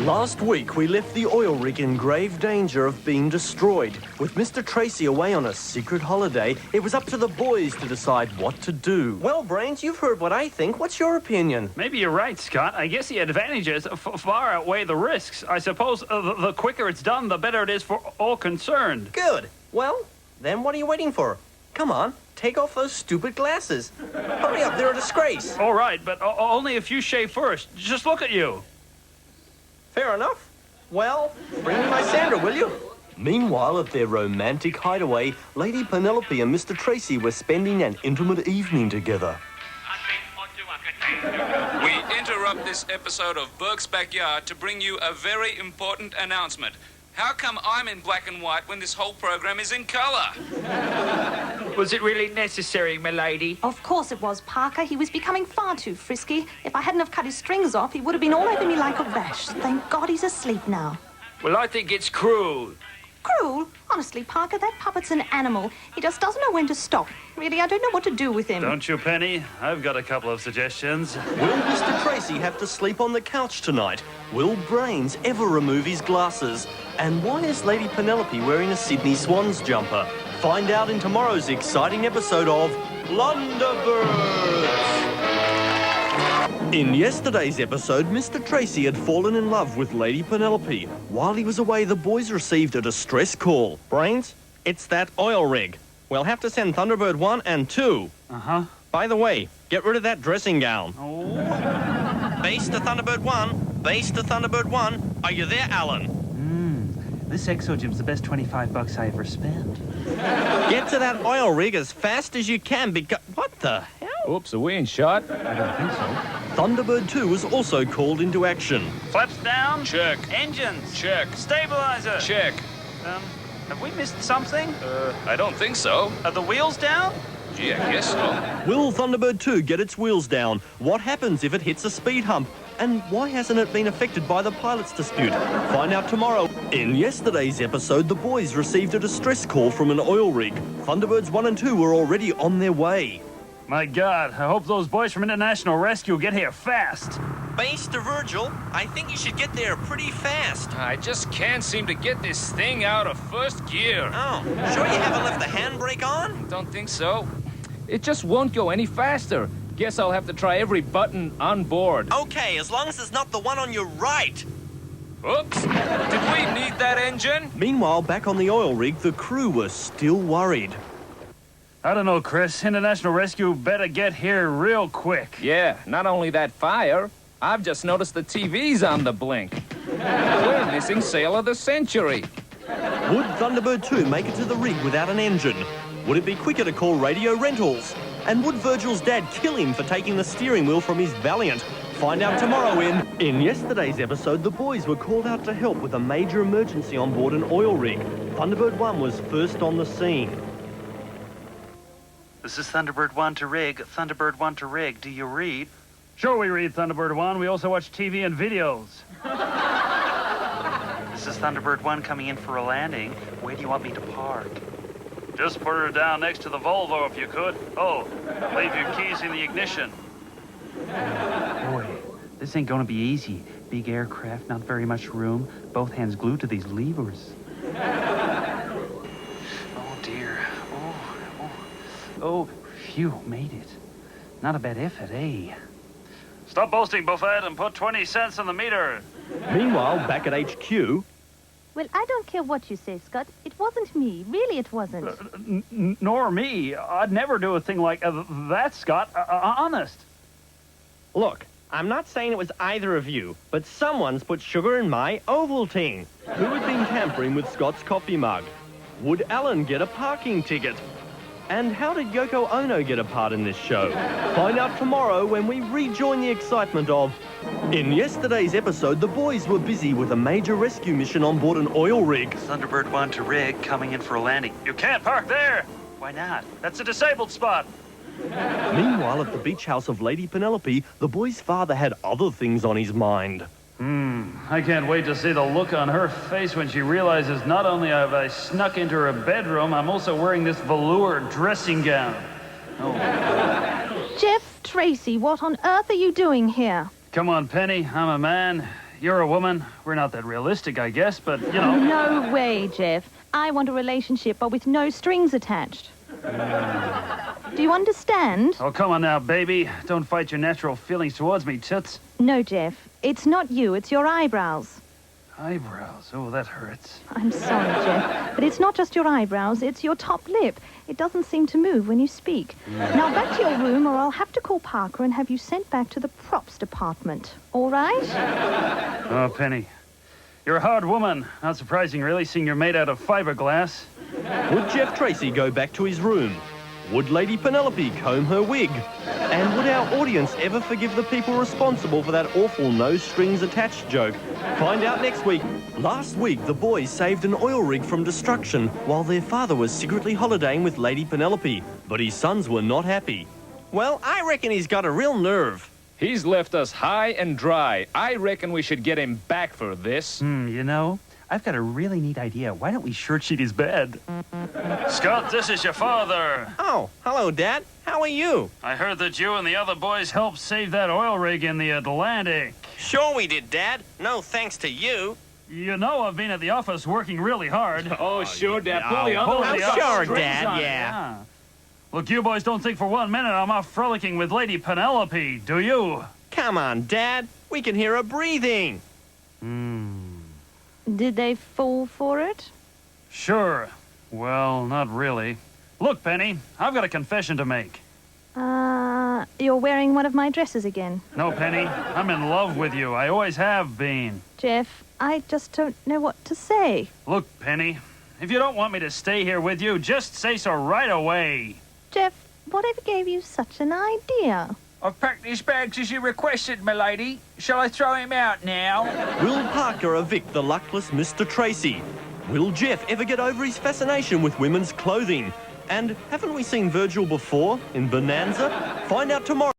Last week, we left the oil rig in grave danger of being destroyed. With Mr. Tracy away on a secret holiday, it was up to the boys to decide what to do. Well, Brains, you've heard what I think. What's your opinion? Maybe you're right, Scott. I guess the advantages far outweigh the risks. I suppose the quicker it's done, the better it is for all concerned. Good. Well, then what are you waiting for? Come on, take off those stupid glasses. Hurry up, they're a disgrace. All right, but only if you shave first. Just look at you. Fair enough. Well, bring me my sander, will you? Meanwhile, at their romantic hideaway, Lady Penelope and Mr. Tracy were spending an intimate evening together. We interrupt this episode of Burke's Backyard to bring you a very important announcement. How come I'm in black and white when this whole program is in colour? Was it really necessary, milady? Of course it was, Parker. He was becoming far too frisky. If I hadn't have cut his strings off, he would have been all over me like a rash. Thank God he's asleep now. Well, I think it's cruel. Cruel? Honestly, Parker, that puppet's an animal. He just doesn't know when to stop. Really, I don't know what to do with him. Don't you, Penny? I've got a couple of suggestions. Will Mr. Tracy have to sleep on the couch tonight? Will Brains ever remove his glasses? And why is Lady Penelope wearing a Sydney Swans jumper? Find out in tomorrow's exciting episode of Blunderbirds. In yesterday's episode, Mr. Tracy had fallen in love with Lady Penelope. While he was away, the boys received a distress call. Brains, it's that oil rig. We'll have to send Thunderbird 1 and 2. Uh-huh. By the way, get rid of that dressing gown. Oh. Base to Thunderbird 1. Base to Thunderbird 1. Are you there, Alan? This exogym's the best $25 I ever spent. Get to that oil rig as fast as you can because... What the hell? Oops, are we in shot? I don't think so. Thunderbird 2 was also called into action. Flaps down. Check. Engines. Check. Stabilizer. Check. Have we missed something? I don't think so. Are the wheels down? Gee, I guess so. Will Thunderbird 2 get its wheels down? What happens if it hits a speed hump? And why hasn't it been affected by the pilot's dispute? Find out tomorrow. In yesterday's episode, the boys received a distress call from an oil rig. Thunderbirds 1 and 2 were already on their way. My God, I hope those boys from International Rescue get here fast. Base to Virgil, I think you should get there pretty fast. I just can't seem to get this thing out of first gear. Oh, sure you haven't left the handbrake on? Don't think so. It just won't go any faster. Guess I'll have to try every button on board. Okay, as long as it's not the one on your right. Oops! Did we need that engine? Meanwhile, back on the oil rig, the crew were still worried. I don't know, Chris. International Rescue better get here real quick. Yeah, not only that fire, I've just noticed the TV's on the blink. We're missing Sail of the Century. Would Thunderbird 2 make it to the rig without an engine? Would it be quicker to call radio rentals? And would Virgil's dad kill him for taking the steering wheel from his Valiant? Find out tomorrow in yesterday's episode, the boys were called out to help with a major emergency on board an oil rig. Thunderbird 1 was first on the scene. This is Thunderbird 1 to rig. Thunderbird 1 to rig. Do you read? Sure we read Thunderbird 1. We also watch TV and videos. This is Thunderbird 1 coming in for a landing. Where do you want me to park? Just put her down next to the Volvo if you could. Oh, leave your keys in the ignition. Boy, this ain't gonna be easy. Big aircraft, not very much room. Both hands glued to these levers. Oh dear. Oh, phew, made it. Not a bad effort, eh? Stop boasting, Buffett, and put 20 cents on the meter. Meanwhile, back at HQ... Well, I don't care what you say, Scott. It wasn't me. Really, it wasn't. Nor me. I'd never do a thing like that, Scott. Honest. Look, I'm not saying it was either of you, but someone's put sugar in my Ovaltine. Who had been tampering with Scott's coffee mug? Would Alan get a parking ticket? And how did Yoko Ono get a part in this show? Find out tomorrow when we rejoin the excitement of... In yesterday's episode, the boys were busy with a major rescue mission on board an oil rig. Thunderbird 1 to rig, coming in for a landing. You can't park there. Why not? That's a disabled spot. Meanwhile, at the beach house of Lady Penelope, the boy's father had other things on his mind. I can't wait to see the look on her face when she realizes not only have I snuck into her bedroom, I'm also wearing this velour dressing gown. Oh. Jeff Tracy, what on earth are you doing here? Come on, Penny. I'm a man. you're a woman. We're not that realistic, I guess, but, you know. No way, Jeff. I want a relationship, but with no strings attached. Do you understand? Oh, come on now, baby. Don't fight your natural feelings towards me, toots. No, Jeff. It's not you, it's your eyebrows. Eyebrows? Oh, that hurts. I'm sorry, Jeff, but it's not just your eyebrows, it's your top lip. It doesn't seem to move when you speak. Now back to your room, or I'll have to call Parker and have you sent back to the props department. All right? Oh, Penny. You're a hard woman. Not surprising, really, seeing you're made out of fiberglass. Would Jeff Tracy go back to his room? Would Lady Penelope comb her wig? And would our audience ever forgive the people responsible for that awful no-strings-attached joke? Find out next week. Last week, the boys saved an oil rig from destruction while their father was secretly holidaying with Lady Penelope, but his sons were not happy. Well, I reckon he's got a real nerve. He's left us high and dry. I reckon we should get him back for this. You know, I've got a really neat idea. Why don't we short sheet his bed? Scott, this is your father. Oh, hello, Dad. How are you? I heard that you and the other boys helped save that oil rig in the Atlantic. Sure we did, Dad. No thanks to you. You know I've been at the office working really hard. Oh, sure, Dad. Pull the other I'm sure, Dad, yeah. Look, you boys don't think for 1 minute I'm off frolicking with Lady Penelope, do you? Come on, Dad. We can hear her breathing. Did they fall for it? Sure. Well, not really. Look, Penny, I've got a confession to make. You're wearing one of my dresses again. No, Penny, I'm in love with you. I always have been. Jeff, I just don't know what to say. Look, Penny, if you don't want me to stay here with you, just say so right away. Jeff, whatever gave you such an idea? I've packed his bags as you requested, milady. Shall I throw him out now? Will Parker evict the luckless Mr. Tracy? Will Jeff ever get over his fascination with women's clothing? And haven't we seen Virgil before in Bonanza? Find out tomorrow.